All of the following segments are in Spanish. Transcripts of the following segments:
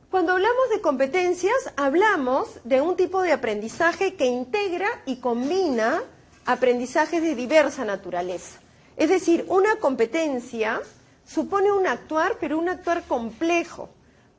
Cuando hablamos de competencias, hablamos de un tipo de aprendizaje que integra y combina aprendizajes de diversa naturaleza. Es decir, una competencia supone un actuar, pero un actuar complejo.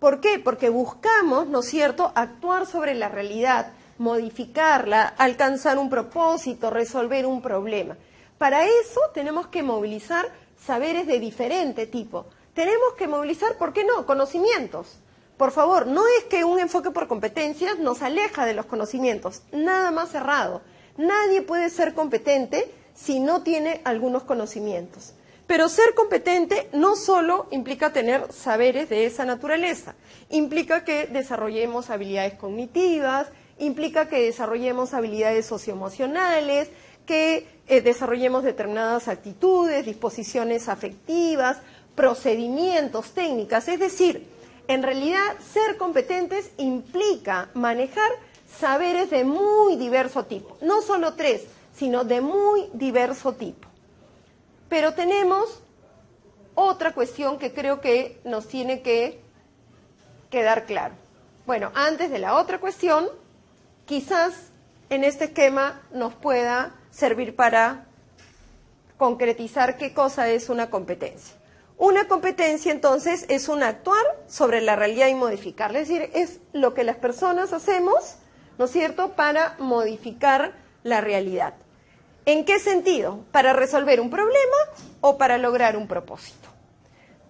¿Por qué? Porque buscamos, ¿no es cierto?, actuar sobre la realidad, modificarla, alcanzar un propósito, resolver un problema. Para eso tenemos que movilizar saberes de diferente tipo. Tenemos que movilizar, ¿por qué no?, conocimientos. Por favor, no es que un enfoque por competencias nos aleja de los conocimientos, nada más cerrado. Nadie puede ser competente si no tiene algunos conocimientos. Pero ser competente no solo implica tener saberes de esa naturaleza, implica que desarrollemos habilidades cognitivas, implica que desarrollemos habilidades socioemocionales, que desarrollemos determinadas actitudes, disposiciones afectivas, procedimientos, técnicas. Es decir, en realidad ser competentes implica manejar saberes de muy diverso tipo, no solo 3, sino de muy diverso tipo. Pero tenemos otra cuestión que creo que nos tiene que quedar claro. Bueno, antes de la otra cuestión, quizás en este esquema nos pueda servir para concretizar qué cosa es una competencia. Una competencia, entonces, es un actuar sobre la realidad y modificarla. Es decir, es lo que las personas hacemos, ¿no es cierto?, para modificar la realidad. ¿En qué sentido? ¿Para resolver un problema o para lograr un propósito?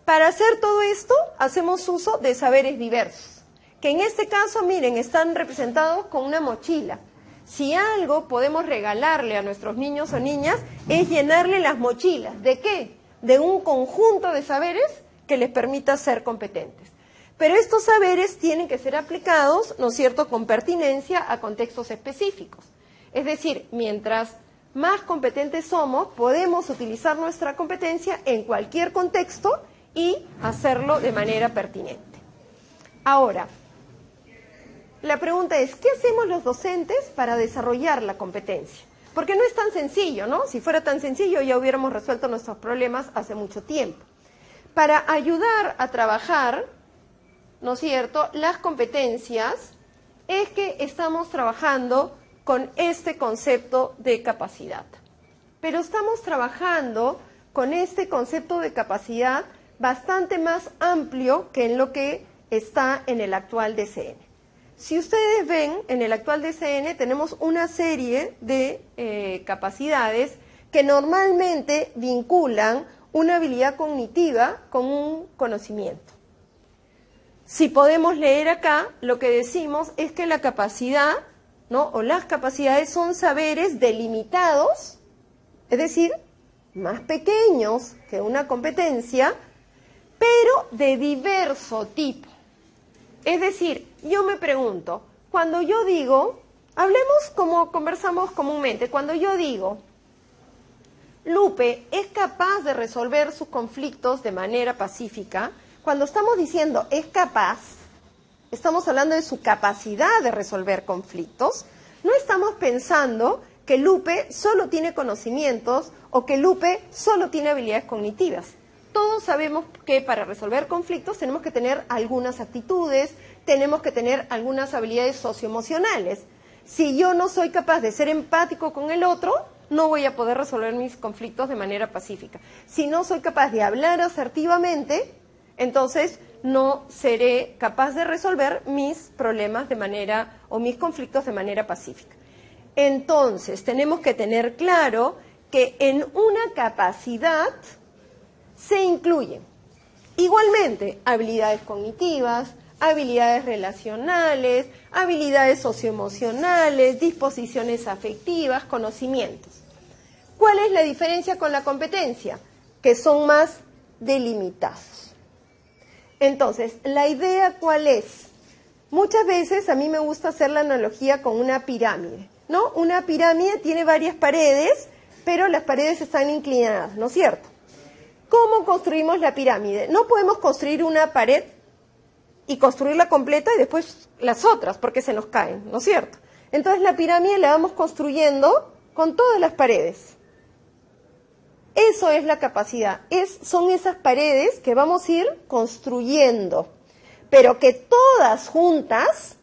Para hacer todo esto, hacemos uso de saberes diversos, que en este caso, miren, están representados con una mochila. Si algo podemos regalarle a nuestros niños o niñas, es llenarle las mochilas. ¿De qué? De un conjunto de saberes que les permita ser competentes. Pero estos saberes tienen que ser aplicados, ¿no es cierto?, con pertinencia a contextos específicos. Es decir, mientras más competentes somos, podemos utilizar nuestra competencia en cualquier contexto y hacerlo de manera pertinente. Ahora, la pregunta es, ¿qué hacemos los docentes para desarrollar la competencia? Porque no es tan sencillo, ¿no? Si fuera tan sencillo ya hubiéramos resuelto nuestros problemas hace mucho tiempo. Para ayudar a trabajar, ¿no es cierto?, las competencias, es que estamos trabajando con este concepto de capacidad. Pero estamos trabajando con este concepto de capacidad bastante más amplio que en lo que está en el actual DCN. Si ustedes ven, en el actual DCN tenemos una serie de capacidades que normalmente vinculan una habilidad cognitiva con un conocimiento. Si podemos leer acá, lo que decimos es que la capacidad, ¿no?, o las capacidades son saberes delimitados, es decir, más pequeños que una competencia, pero de diverso tipo. Es decir, yo me pregunto, cuando yo digo, hablemos como conversamos comúnmente, cuando yo digo, Lupe es capaz de resolver sus conflictos de manera pacífica, cuando estamos diciendo es capaz, estamos hablando de su capacidad de resolver conflictos, no estamos pensando que Lupe solo tiene conocimientos o que Lupe solo tiene habilidades cognitivas. Todos sabemos que para resolver conflictos tenemos que tener algunas actitudes, tenemos que tener algunas habilidades socioemocionales. Si yo no soy capaz de ser empático con el otro, no voy a poder resolver mis conflictos de manera pacífica. Si no soy capaz de hablar asertivamente, entonces no seré capaz de resolver mis problemas de manera, o mis conflictos de manera pacífica. Entonces, tenemos que tener claro que en una capacidad se incluyen igualmente habilidades cognitivas, habilidades relacionales, habilidades socioemocionales, disposiciones afectivas, conocimientos. ¿Cuál es la diferencia con la competencia? Que son más delimitados. Entonces, ¿la idea cuál es? Muchas veces a mí me gusta hacer la analogía con una pirámide, ¿no? Una pirámide tiene varias paredes, pero las paredes están inclinadas, ¿no es cierto? ¿Cómo construimos la pirámide? No podemos construir una pared y construirla completa y después las otras, porque se nos caen, ¿no es cierto? Entonces la pirámide la vamos construyendo con todas las paredes. Eso es la capacidad, son esas paredes que vamos a ir construyendo. pero que todas juntas,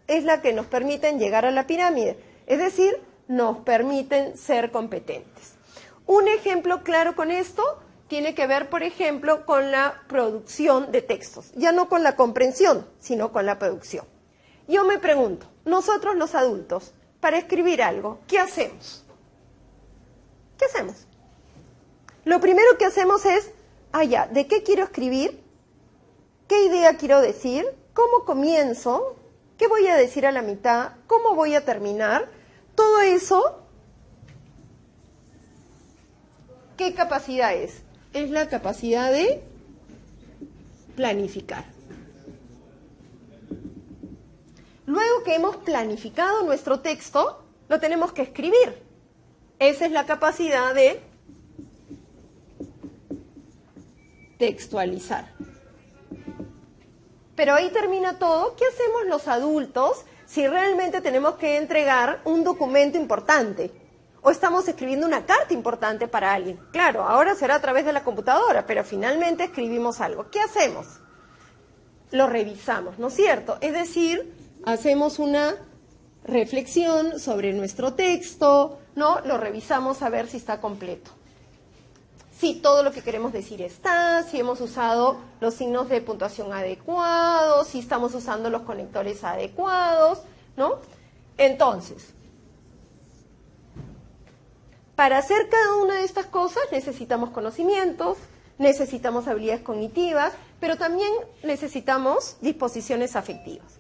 es la que nos permiten llegar a la pirámide. Es decir, nos permiten ser competentes. Un ejemplo claro con esto tiene que ver, por ejemplo, con la producción de textos. Ya no con la comprensión, sino con la producción. Yo me pregunto, nosotros los adultos, para escribir algo, ¿qué hacemos? ¿Qué hacemos? Lo primero que hacemos es, ¿de qué quiero escribir? ¿Qué idea quiero decir? ¿Cómo comienzo? ¿Qué voy a decir a la mitad? ¿Cómo voy a terminar? Todo eso, ¿qué capacidad es? Es la capacidad de planificar. Luego que hemos planificado nuestro texto, lo tenemos que escribir. Esa es la capacidad de textualizar. Pero ahí termina todo. ¿Qué hacemos los adultos si realmente tenemos que entregar un documento importante? O estamos escribiendo una carta importante para alguien. Claro, ahora será a través de la computadora, pero finalmente escribimos algo. ¿Qué hacemos? Lo revisamos, ¿no es cierto? Es decir, hacemos una reflexión sobre nuestro texto, ¿no? Lo revisamos a ver si está completo. Si todo lo que queremos decir está, si hemos usado los signos de puntuación adecuados, si estamos usando los conectores adecuados, ¿no? Entonces, para hacer cada una de estas cosas necesitamos conocimientos, necesitamos habilidades cognitivas, pero también necesitamos disposiciones afectivas.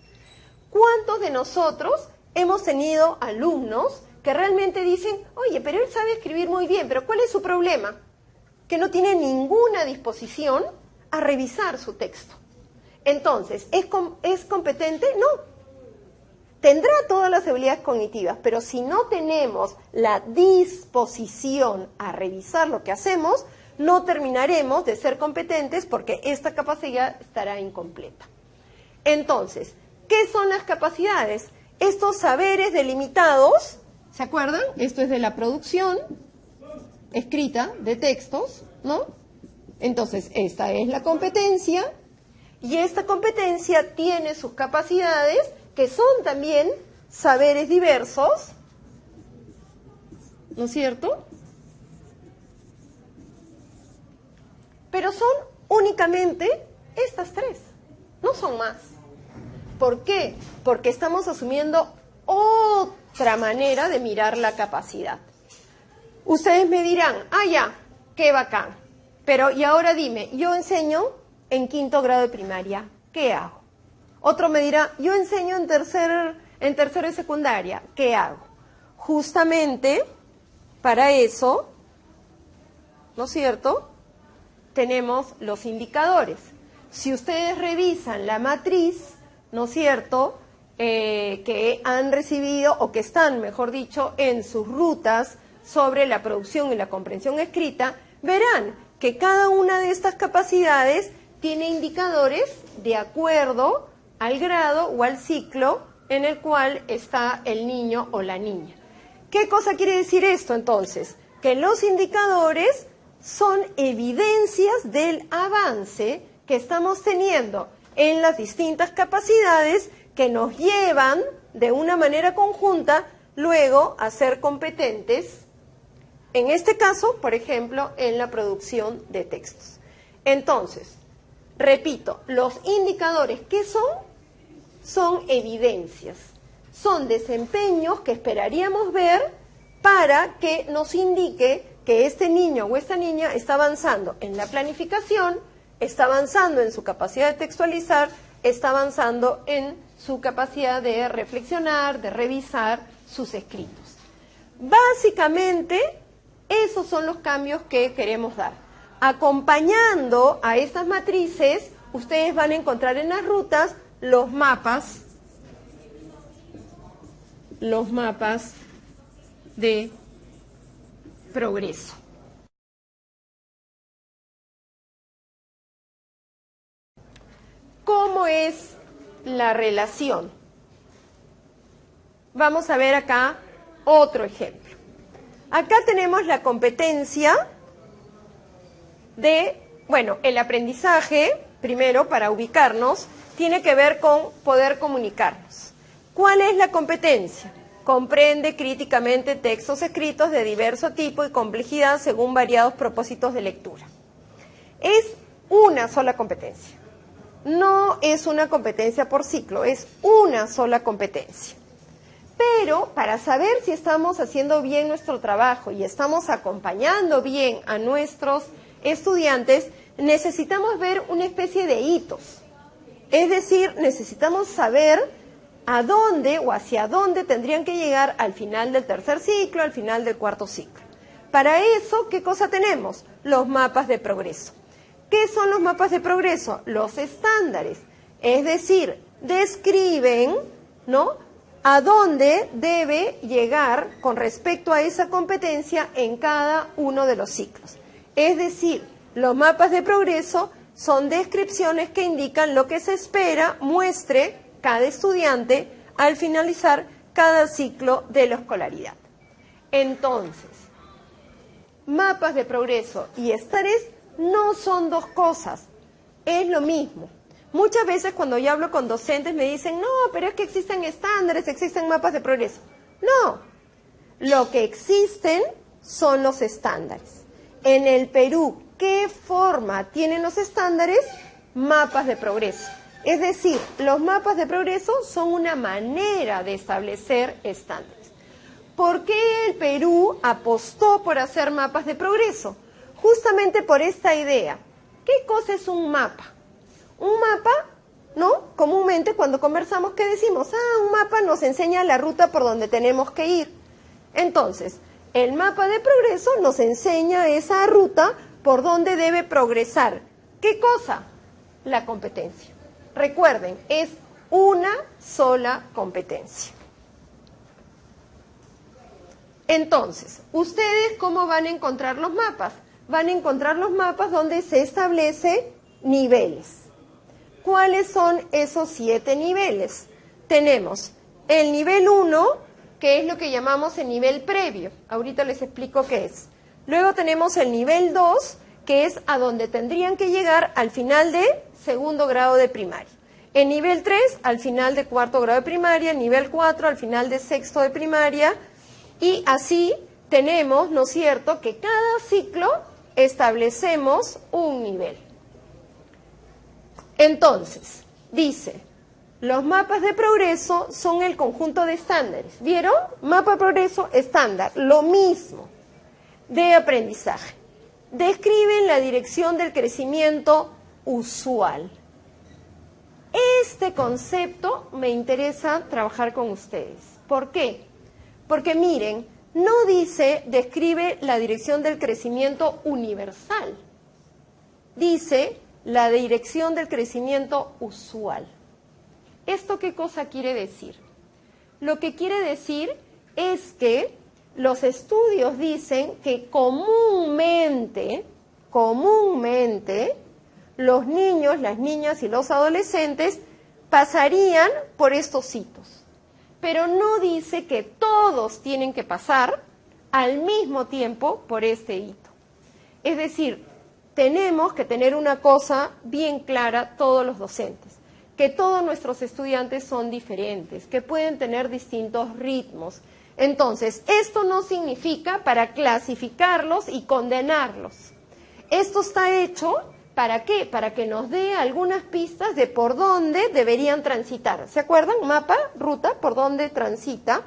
¿Cuántos de nosotros hemos tenido alumnos que realmente dicen, oye, pero él sabe escribir muy bien, pero ¿cuál es su problema? Que no tiene ninguna disposición a revisar su texto. Entonces, ¿es competente? No. Tendrá todas las habilidades cognitivas, pero si no tenemos la disposición a revisar lo que hacemos, no terminaremos de ser competentes porque esta capacidad estará incompleta. Entonces, ¿qué son las capacidades? Estos saberes delimitados, ¿se acuerdan? Esto es de la producción escrita de textos, ¿no? Entonces, esta es la competencia, y esta competencia tiene sus capacidades, que son también saberes diversos, ¿no es cierto? Pero son únicamente estas tres, no son más. ¿Por qué? Porque estamos asumiendo otra manera de mirar la capacidad. Ustedes me dirán, ya, qué bacán. Pero, y ahora dime, yo enseño en 5º grado de primaria, ¿qué hago? Otro me dirá, yo enseño en tercero de secundaria, ¿qué hago? Justamente para eso, ¿no es cierto?, tenemos los indicadores. Si ustedes revisan la matriz, ¿no es cierto?, que han recibido, o que están, mejor dicho, en sus rutas sobre la producción y la comprensión escrita, verán que cada una de estas capacidades tiene indicadores de acuerdo al grado o al ciclo en el cual está el niño o la niña. ¿Qué cosa quiere decir esto entonces? Que los indicadores son evidencias del avance que estamos teniendo en las distintas capacidades que nos llevan de una manera conjunta luego a ser competentes, en este caso, por ejemplo, en la producción de textos. Entonces, repito, los indicadores, ¿qué son? Son evidencias, son desempeños que esperaríamos ver para que nos indique que este niño o esta niña está avanzando en la planificación, está avanzando en su capacidad de textualizar, está avanzando en su capacidad de reflexionar, de revisar sus escritos. Básicamente, esos son los cambios que queremos dar. Acompañando a estas matrices, ustedes van a encontrar en las rutas los mapas de progreso. ¿Cómo es la relación? Vamos a ver acá otro ejemplo. Acá tenemos la competencia de, el aprendizaje primero para ubicarnos, tiene que ver con poder comunicarnos. ¿Cuál es la competencia? Comprende críticamente textos escritos de diverso tipo y complejidad según variados propósitos de lectura. Es una sola competencia. No es una competencia por ciclo, es una sola competencia. Pero para saber si estamos haciendo bien nuestro trabajo y estamos acompañando bien a nuestros estudiantes, necesitamos ver una especie de hitos. Es decir, necesitamos saber a dónde o hacia dónde tendrían que llegar al final del tercer ciclo, al final del cuarto ciclo. Para eso, ¿qué cosa tenemos? Los mapas de progreso. ¿Qué son los mapas de progreso? Los estándares. Es decir, describen, ¿no?, a dónde debe llegar con respecto a esa competencia en cada uno de los ciclos. Es decir, los mapas de progreso son descripciones que indican lo que se espera muestre cada estudiante al finalizar cada ciclo de la escolaridad. Entonces, mapas de progreso y estándares no son dos cosas, es lo mismo. Muchas veces cuando yo hablo con docentes me dicen, no, pero es que existen estándares, existen mapas de progreso. No, lo que existen son los estándares. En el Perú, ¿qué forma tienen los estándares? Mapas de progreso. Es decir, los mapas de progreso son una manera de establecer estándares. ¿Por qué el Perú apostó por hacer mapas de progreso? Justamente por esta idea. ¿Qué cosa es un mapa? Un mapa, ¿no? Comúnmente cuando conversamos, ¿qué decimos? Un mapa nos enseña la ruta por donde tenemos que ir. Entonces, el mapa de progreso nos enseña esa ruta por donde debe progresar. ¿Qué cosa? La competencia. Recuerden, es una sola competencia. Entonces, ¿ustedes cómo van a encontrar los mapas? Van a encontrar los mapas donde se establece niveles. ¿Cuáles son esos 7 niveles? Tenemos el nivel 1, que es lo que llamamos el nivel previo. Ahorita les explico qué es. Luego tenemos el nivel 2, que es a donde tendrían que llegar al final de segundo grado de primaria. El nivel 3, al final de cuarto grado de primaria. El nivel 4, al final de sexto de primaria. Y así tenemos, ¿no es cierto?, que cada ciclo establecemos un nivel. Entonces, dice, los mapas de progreso son el conjunto de estándares. ¿Vieron? Mapa de progreso, estándar, lo mismo, de aprendizaje. Describen la dirección del crecimiento usual. Este concepto me interesa trabajar con ustedes. ¿Por qué? Porque miren, no dice, describe la dirección del crecimiento universal. Dice la dirección del crecimiento usual. ¿Esto qué cosa quiere decir? Lo que quiere decir es que los estudios dicen que comúnmente, los niños, las niñas y los adolescentes pasarían por estos hitos. Pero no dice que todos tienen que pasar al mismo tiempo por este hito. Es decir, tenemos que tener una cosa bien clara todos los docentes, que todos nuestros estudiantes son diferentes, que pueden tener distintos ritmos. Entonces, esto no significa para clasificarlos y condenarlos. Esto está hecho, ¿para qué? Para que nos dé algunas pistas de por dónde deberían transitar. ¿Se acuerdan? Mapa, ruta, por dónde transita.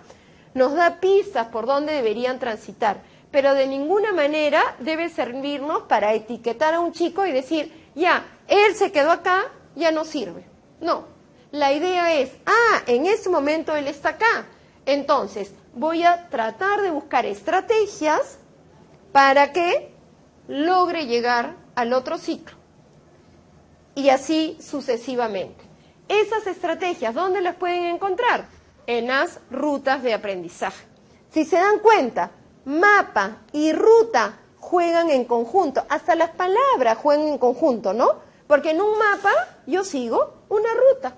Nos da pistas por dónde deberían transitar. Pero de ninguna manera debe servirnos para etiquetar a un chico y decir, ya, él se quedó acá, ya no sirve. No, la idea es, en ese momento él está acá. Entonces, voy a tratar de buscar estrategias para que logre llegar al otro ciclo. Y así sucesivamente. Esas estrategias, ¿dónde las pueden encontrar? En las rutas de aprendizaje. Si se dan cuenta, mapa y ruta juegan en conjunto. Hasta las palabras juegan en conjunto, ¿no? Porque en un mapa yo sigo una ruta.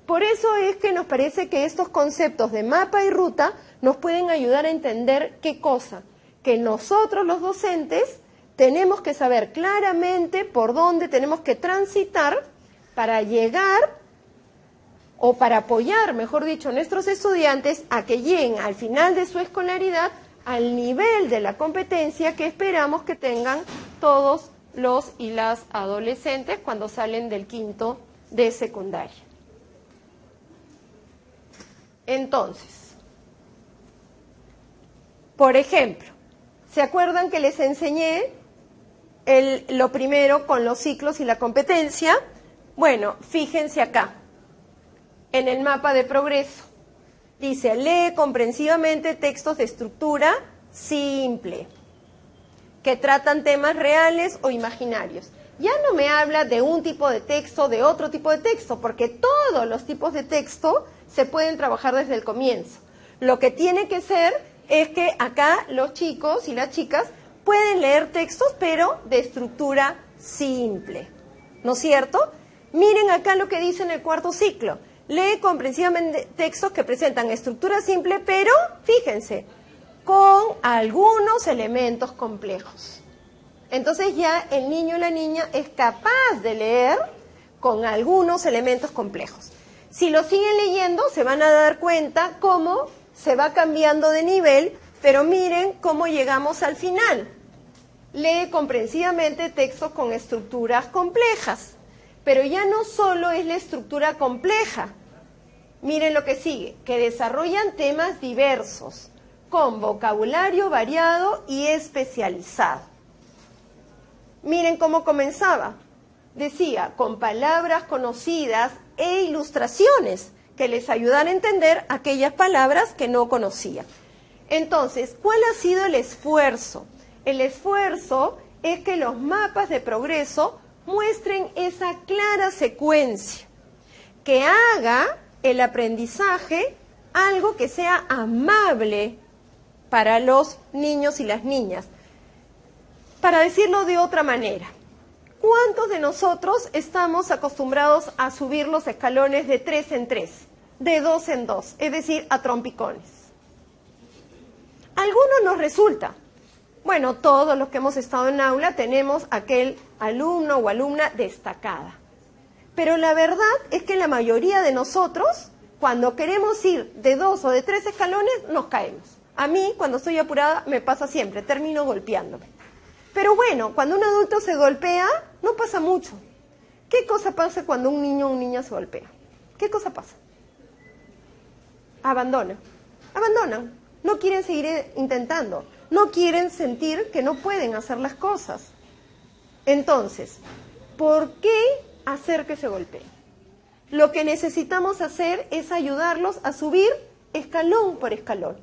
Por eso es que nos parece que estos conceptos de mapa y ruta nos pueden ayudar a entender qué cosa. Que nosotros los docentes tenemos que saber claramente por dónde tenemos que transitar para llegar o para apoyar, mejor dicho, a nuestros estudiantes a que lleguen al final de su escolaridad al nivel de la competencia que esperamos que tengan todos los y las adolescentes cuando salen del quinto de secundaria. Entonces, por ejemplo, ¿se acuerdan que les enseñé lo primero con los ciclos y la competencia? Bueno, fíjense acá, en el mapa de progreso. Dice, lee comprensivamente textos de estructura simple, que tratan temas reales o imaginarios. Ya no me habla de un tipo de texto, de otro tipo de texto, porque todos los tipos de texto se pueden trabajar desde el comienzo. Lo que tiene que ser es que acá los chicos y las chicas pueden leer textos, pero de estructura simple, ¿no es cierto? Miren acá lo que dice en el cuarto ciclo. Lee comprensivamente textos que presentan estructura simple, pero, fíjense, con algunos elementos complejos. Entonces ya el niño o la niña es capaz de leer con algunos elementos complejos. Si lo siguen leyendo, se van a dar cuenta cómo se va cambiando de nivel, pero miren cómo llegamos al final. Lee comprensivamente textos con estructuras complejas, pero ya no solo es la estructura compleja. Miren lo que sigue, que desarrollan temas diversos, con vocabulario variado y especializado. Miren cómo comenzaba. Decía, con palabras conocidas e ilustraciones que les ayudan a entender aquellas palabras que no conocían. Entonces, ¿cuál ha sido el esfuerzo? El esfuerzo es que los mapas de progreso muestren esa clara secuencia, que haga el aprendizaje algo que sea amable para los niños y las niñas. Para decirlo de otra manera, ¿cuántos de nosotros estamos acostumbrados a subir los escalones de 3 en 3, de 2 en 2, es decir, a trompicones? A algunos nos resulta. Bueno, todos los que hemos estado en aula tenemos aquel alumno o alumna destacada. Pero la verdad es que la mayoría de nosotros, cuando queremos ir de 2 o de 3 escalones, nos caemos. A mí, cuando estoy apurada, me pasa siempre, termino golpeándome. Pero bueno, cuando un adulto se golpea, no pasa mucho. ¿Qué cosa pasa cuando un niño o una niña se golpea? ¿Qué cosa pasa? Abandonan. No quieren seguir intentando. No quieren sentir que no pueden hacer las cosas. Entonces, ¿por qué hacer que se golpeen? Lo que necesitamos hacer es ayudarlos a subir escalón por escalón.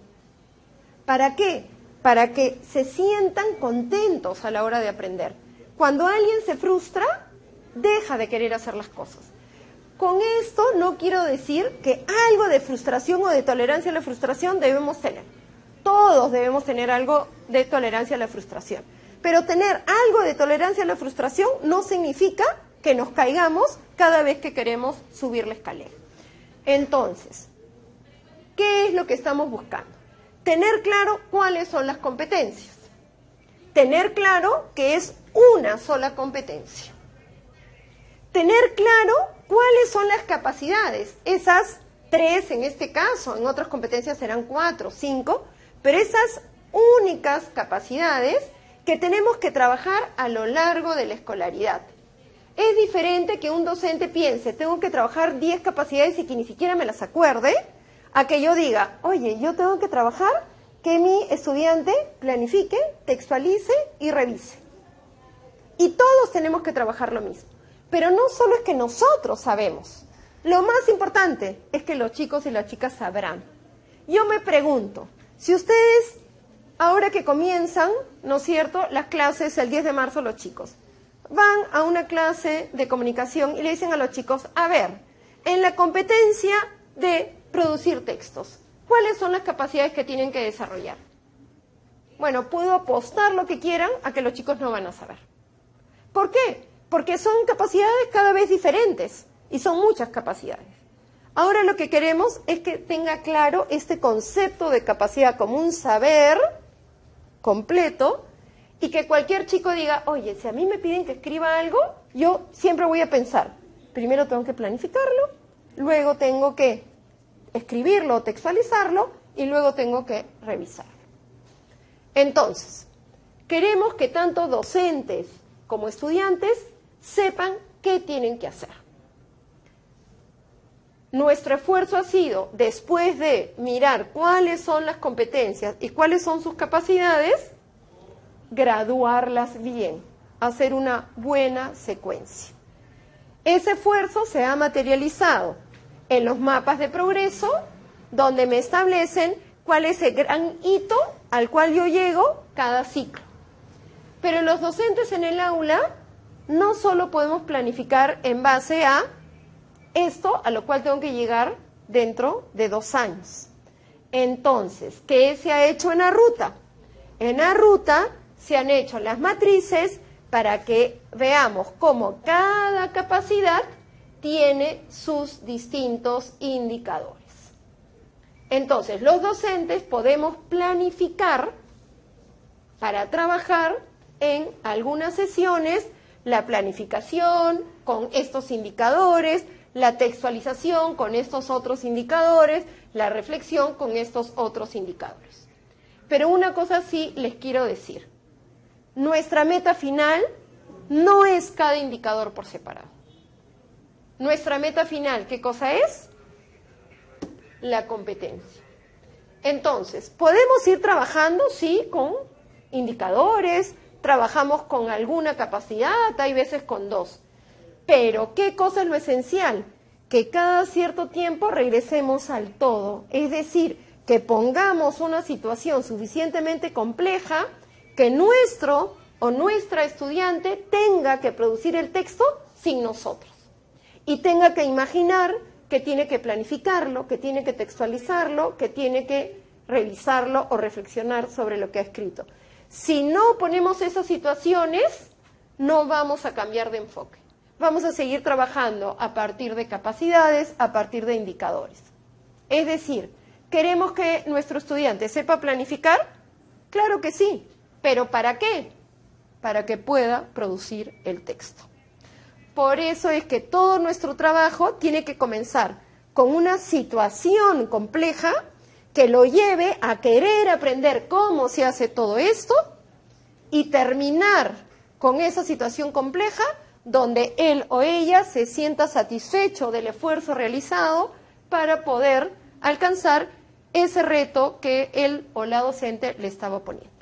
¿Para qué? Para que se sientan contentos a la hora de aprender. Cuando alguien se frustra, deja de querer hacer las cosas. Con esto no quiero decir que algo de frustración o de tolerancia a la frustración debemos tener. Todos debemos tener algo de tolerancia a la frustración. Pero tener algo de tolerancia a la frustración no significa que nos caigamos cada vez que queremos subir la escalera. Entonces, ¿qué es lo que estamos buscando? Tener claro cuáles son las competencias. Tener claro que es una sola competencia. Tener claro cuáles son las capacidades. Esas 3 en este caso, en otras competencias serán 4, 5, pero esas únicas capacidades que tenemos que trabajar a lo largo de la escolaridad. Es diferente que un docente piense, tengo que trabajar 10 capacidades y que ni siquiera me las acuerde, a que yo diga, oye, yo tengo que trabajar que mi estudiante planifique, textualice y revise. Y todos tenemos que trabajar lo mismo. Pero no solo es que nosotros sabemos. Lo más importante es que los chicos y las chicas sabrán. Yo me pregunto, si ustedes, ahora que comienzan, ¿no es cierto?, las clases el 10 de marzo los chicos, van a una clase de comunicación y le dicen a los chicos, a ver, en la competencia de producir textos, ¿cuáles son las capacidades que tienen que desarrollar? Bueno, puedo apostar lo que quieran a que los chicos no van a saber. ¿Por qué? Porque son capacidades cada vez diferentes y son muchas capacidades. Ahora lo que queremos es que tenga claro este concepto de capacidad como un saber completo y que cualquier chico diga, oye, si a mí me piden que escriba algo, yo siempre voy a pensar, primero tengo que planificarlo, luego tengo que escribirlo o textualizarlo y luego tengo que revisarlo. Entonces, queremos que tanto docentes como estudiantes sepan qué tienen que hacer. Nuestro esfuerzo ha sido, después de mirar cuáles son las competencias y cuáles son sus capacidades, graduarlas bien, hacer una buena secuencia. Ese esfuerzo se ha materializado en los mapas de progreso, donde me establecen cuál es el gran hito al cual yo llego cada ciclo. Pero los docentes en el aula no solo podemos planificar en base a esto, a lo cual tengo que llegar dentro de 2 años. Entonces, ¿qué se ha hecho en la ruta? En la ruta se han hecho las matrices para que veamos cómo cada capacidad tiene sus distintos indicadores. Entonces, los docentes podemos planificar para trabajar en algunas sesiones la planificación con estos indicadores, la textualización con estos otros indicadores, la reflexión con estos otros indicadores. Pero una cosa sí les quiero decir. Nuestra meta final no es cada indicador por separado. Nuestra meta final, ¿qué cosa es? La competencia. Entonces, podemos ir trabajando, sí, con indicadores, trabajamos con alguna capacidad, hay veces con 2. Pero, ¿qué cosa es lo esencial? Que cada cierto tiempo regresemos al todo. Es decir, que pongamos una situación suficientemente compleja que nuestro o nuestra estudiante tenga que producir el texto sin nosotros. Y tenga que imaginar que tiene que planificarlo, que tiene que textualizarlo, que tiene que revisarlo o reflexionar sobre lo que ha escrito. Si no ponemos esas situaciones, no vamos a cambiar de enfoque. Vamos a seguir trabajando a partir de capacidades, a partir de indicadores. Es decir, ¿queremos que nuestro estudiante sepa planificar? Claro que sí, pero ¿para qué? Para que pueda producir el texto. Por eso es que todo nuestro trabajo tiene que comenzar con una situación compleja que lo lleve a querer aprender cómo se hace todo esto y terminar con esa situación compleja donde él o ella se sienta satisfecho del esfuerzo realizado para poder alcanzar ese reto que él o la docente le estaba poniendo.